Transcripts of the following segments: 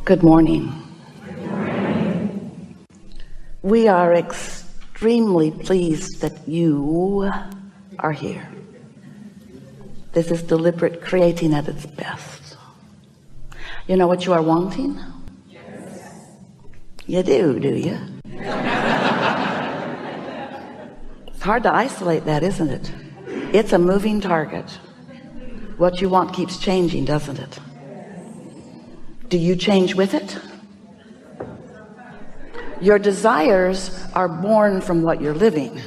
Good morning. Good morning. We are extremely pleased that you are here. This is deliberate creating at its best. You know what you are wanting? Yes. You do you? It's hard to isolate that, isn't it? It's a moving target. What you want keeps changing, doesn't it? Do you change with it? Your desires are born from what you're living.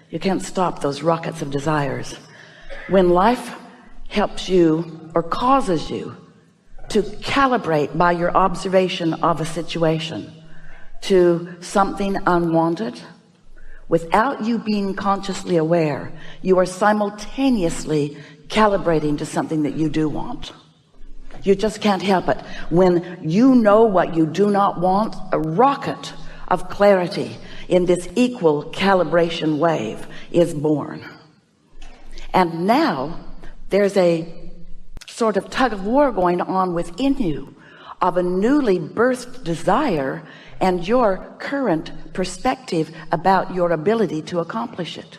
You can't stop those rockets of desires. When life helps you or causes you to calibrate by your observation of a situation to something unwanted, without you being consciously aware, you are simultaneously calibrating to something that you do want. You just can't help it. When you know what you do not want, a rocket of clarity in this equal calibration wave is born. And now there's a sort of tug of war going on within you of a newly birthed desire and your current perspective about your ability to accomplish it.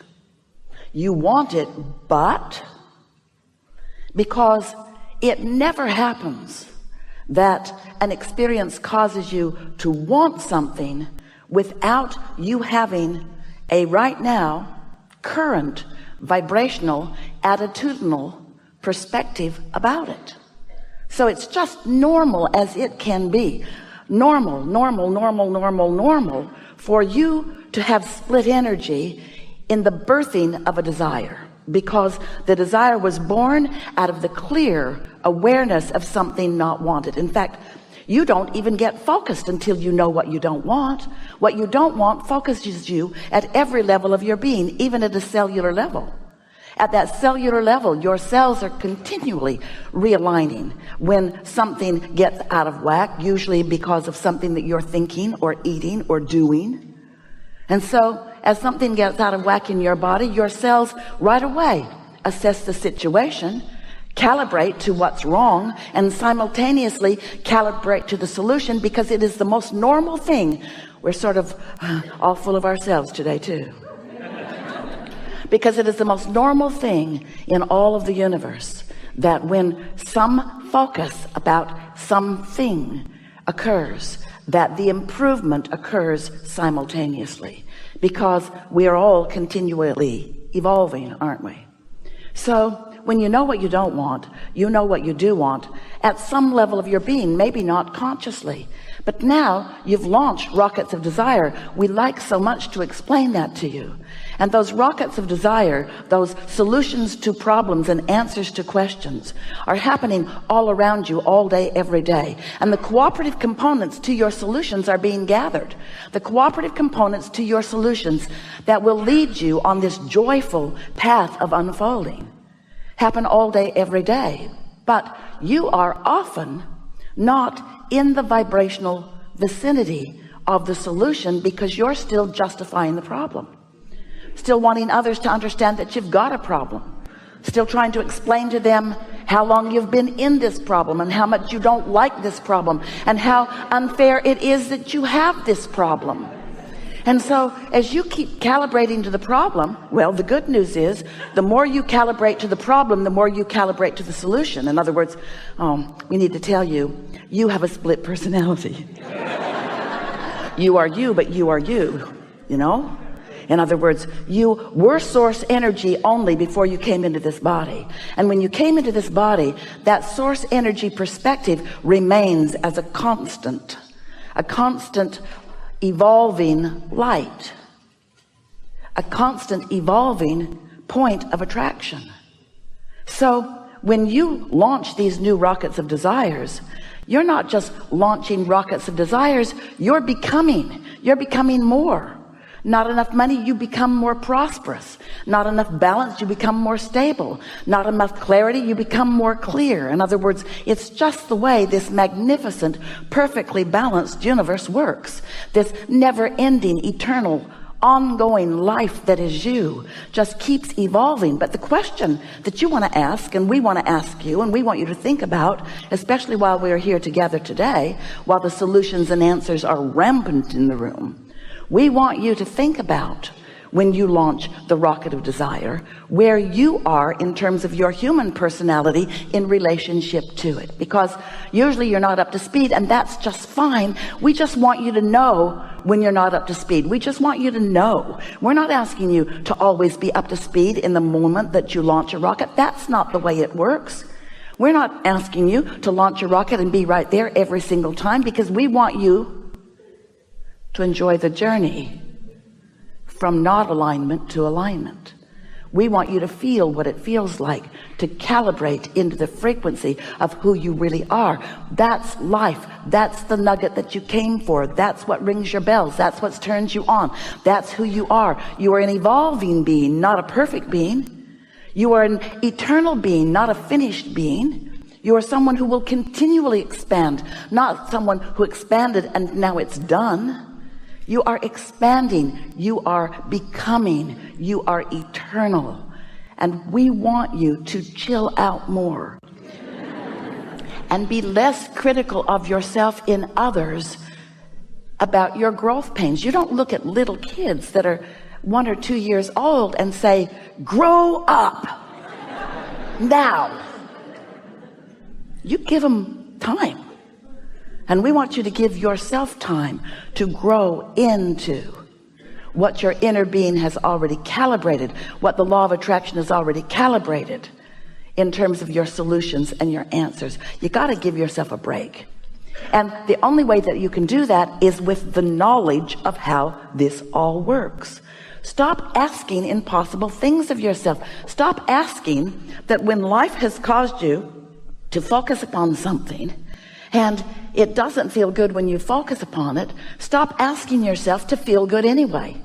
You want it, but because it never happens that an experience causes you to want something without you having a right now current vibrational attitudinal perspective about it. So it's just normal as it can be. Normal for you to have split energy in the birthing of a desire, because the desire was born out of the clear awareness of something not wanted. In fact, you don't even get focused until you know what you don't want. What you don't want focuses you at every level of your being, even at a cellular level. At that cellular level, your cells are continually realigning when something gets out of whack, usually because of something that you're thinking or eating or doing. And so as something gets out of whack in your body, your cells right away assess the situation, calibrate to what's wrong, and simultaneously calibrate to the solution, because it is the most normal thing. We're sort of all full of ourselves today too. Because it is the most normal thing in all of the universe that when some focus about something occurs, that the improvement occurs simultaneously, because we are all continually evolving, aren't we? So when you know what you don't want, you know what you do want at some level of your being, maybe not consciously, but now you've launched rockets of desire. We like so much to explain that to you. And those rockets of desire, those solutions to problems and answers to questions, are happening all around you all day, every day. And the cooperative components to your solutions are being gathered. The cooperative components to your solutions that will lead you on this joyful path of unfolding happen all day, every day. But you are often not in the vibrational vicinity of the solution, because you're still justifying the problem, still wanting others to understand that you've got a problem, still trying to explain to them how long you've been in this problem and how much you don't like this problem and how unfair it is that you have this problem. And so as you keep calibrating to the problem, well, the good news is the more you calibrate to the problem, the more you calibrate to the solution. In other words, we need to tell you, you have a split personality. You are you, but you are you, you know? In other words, you were source energy only before you came into this body. And when you came into this body, that source energy perspective remains as a constant evolving light, a constant evolving point of attraction. So when you launch these new rockets of desires, you're not just launching rockets of desires, you're becoming more. Not enough money, you become more prosperous. Not enough balance, you become more stable. Not enough clarity, you become more clear. In other words, it's just the way this magnificent, perfectly balanced universe works. This never-ending, eternal, ongoing life that is you just keeps evolving. But the question that you want to ask, and we want to ask you, and we want you to think about, especially while we're here together today, while the solutions and answers are rampant in the room, we want you to think about, when you launch the rocket of desire, where you are in terms of your human personality in relationship to it. Because usually you're not up to speed, and that's just fine. We just want you to know when you're not up to speed. We just want you to know. We're not asking you to always be up to speed in the moment that you launch a rocket. That's not the way it works. We're not asking you to launch a rocket and be right there every single time, because we want you to enjoy the journey from not alignment to alignment. We want you to feel what it feels like to calibrate into the frequency of who you really are. That's life. That's the nugget that you came for. That's what rings your bells. That's what turns you on. That's who you are. You are an evolving being, not a perfect being. You are an eternal being, not a finished being. You are someone who will continually expand, not someone who expanded and now it's done. You are expanding, you are becoming, you are eternal. And we want you to chill out more and be less critical of yourself in others about your growth pains. You don't look at little kids that are 1 or 2 years old and say, grow up now. You give them time. And we want you to give yourself time to grow into what your inner being has already calibrated, what the law of attraction has already calibrated in terms of your solutions and your answers. You got to give yourself a break. And the only way that you can do that is with the knowledge of how this all works. Stop asking impossible things of yourself. Stop asking that when life has caused you to focus upon something and it doesn't feel good when you focus upon it, stop asking yourself to feel good anyway.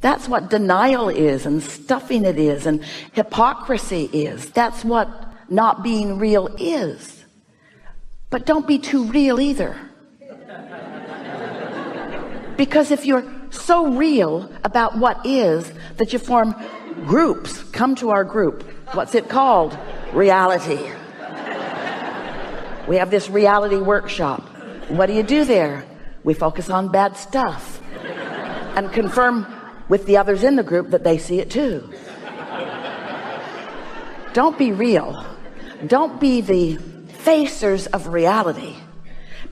That's what denial is, and stuffing it is, and hypocrisy is. That's what not being real is. But don't be too real either. Because if you're so real about what is that you form groups, come to our group. What's it called? Reality. We have this reality workshop. What do you do there? We focus on bad stuff and confirm with the others in the group that they see it too. Don't be real. Don't be the facers of reality.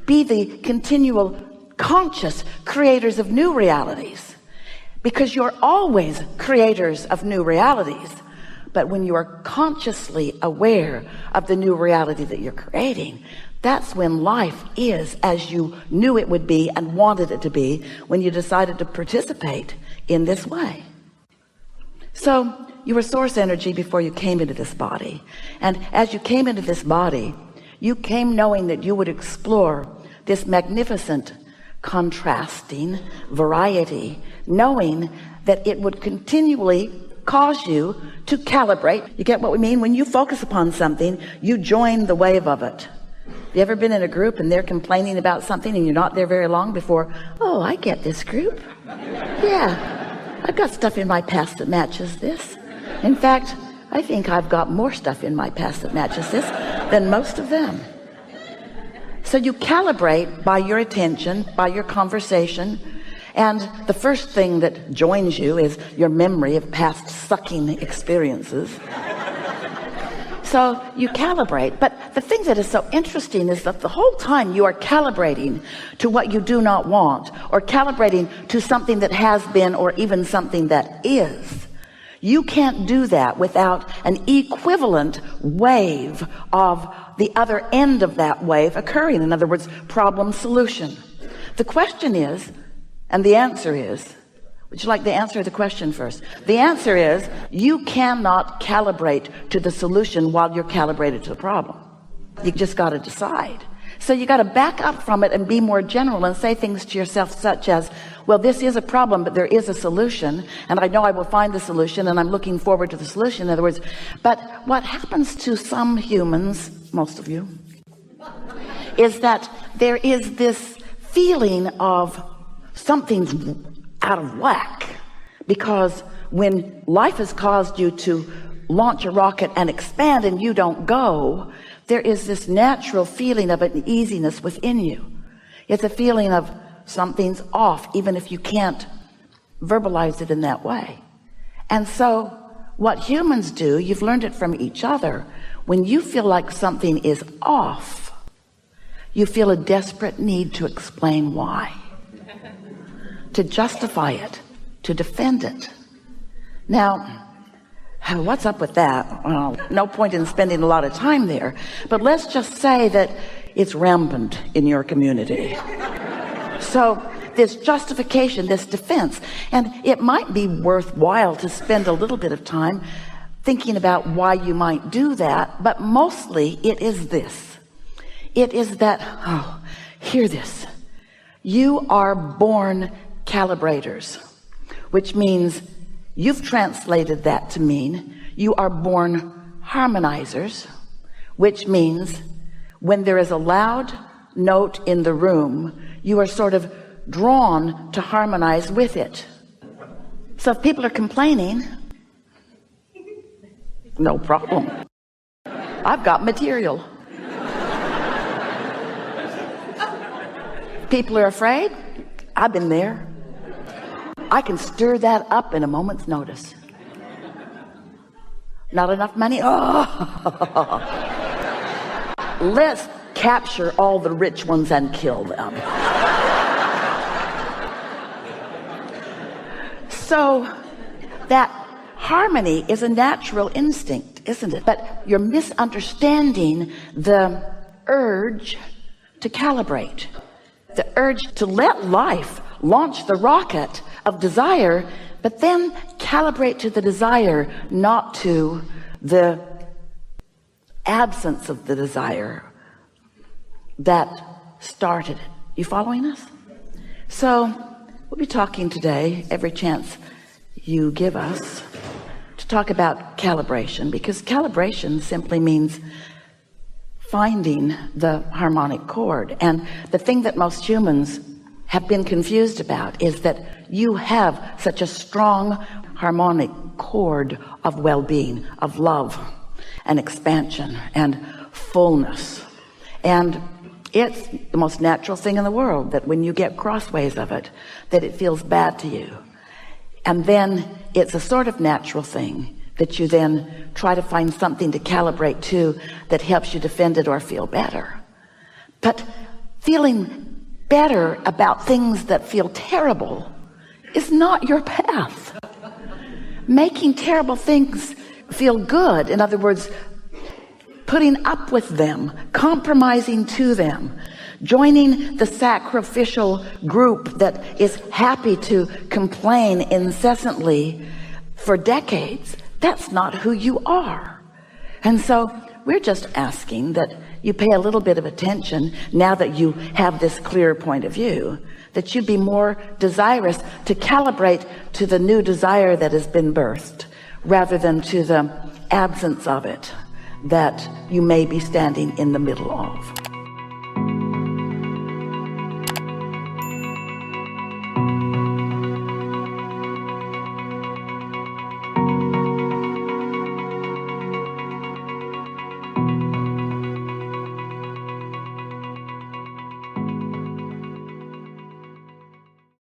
Be the continual conscious creators of new realities, because you're always creators of new realities. But when you are consciously aware of the new reality that you're creating, that's when life is as you knew it would be and wanted it to be when you decided to participate in this way. So you were source energy before you came into this body. And as you came into this body, you came knowing that you would explore this magnificent contrasting variety, knowing that it would continually cause you to calibrate. You get what we mean? When you focus upon something, you join the wave of it. You ever been in a group and they're complaining about something and you're not there very long before, oh, I get this group. Yeah, I've got stuff in my past that matches this. In fact, I think I've got more stuff in my past that matches this than most of them. So you calibrate by your attention, by your conversation. And the first thing that joins you is your memory of past sucking experiences. So you calibrate. But the thing that is so interesting is that the whole time you are calibrating to what you do not want, or calibrating to something that has been, or even something that is. You can't do that without an equivalent wave of the other end of that wave occurring. In other words, problem solution. The question is, and the answer is, would you like the answer or the question first? The answer is, you cannot calibrate to the solution while you're calibrated to the problem. You just got to decide. So you got to back up from it and be more general and say things to yourself such as, well, this is a problem, but there is a solution, and I know I will find the solution, and I'm looking forward to the solution. In other words, but what happens to some humans, most of you, is that there is this feeling of something's out of whack, because when life has caused you to launch a rocket and expand and you don't go, there is this natural feeling of an easiness within you. It's a feeling of something's off, even if you can't verbalize it in that way. And so what humans do, you've learned it from each other, when you feel like something is off, you feel a desperate need to explain why, to justify it, to defend it. Now, what's up with that? Well, no point in spending a lot of time there, but let's just say that it's rampant in your community. So this justification, this defense, and it might be worthwhile to spend a little bit of time thinking about why you might do that, but mostly it is this. It is that, hear this. You are born calibrators, which means you've translated that to mean you are born harmonizers, which means when there is a loud note in the room, you are sort of drawn to harmonize with it. So if people are complaining, no problem. I've got material. People are afraid. I've been there. I can stir that up in a moment's notice. Not enough money? Oh. Let's capture all the rich ones and kill them. So that harmony is a natural instinct, isn't it? But you're misunderstanding the urge to calibrate, the urge to let life launch the rocket of desire, but then calibrate to the desire, not to the absence of the desire that started it. You following us? So we'll be talking today, every chance you give us, to talk about calibration, because calibration simply means finding the harmonic chord. And the thing that most humans have been confused about is that you have such a strong harmonic chord of well-being, of love and expansion and fullness. And it's the most natural thing in the world that when you get crossways of it, that it feels bad to you. And then it's a sort of natural thing that you then try to find something to calibrate to that helps you defend it or feel better. But feeling better about things that feel terrible is not your path. Making terrible things feel good, in other words, putting up with them, compromising to them, joining the sacrificial group that is happy to complain incessantly for decades, that's not who you are. And so we're just asking that you pay a little bit of attention now that you have this clear point of view, that you be more desirous to calibrate to the new desire that has been birthed rather than to the absence of it that you may be standing in the middle of.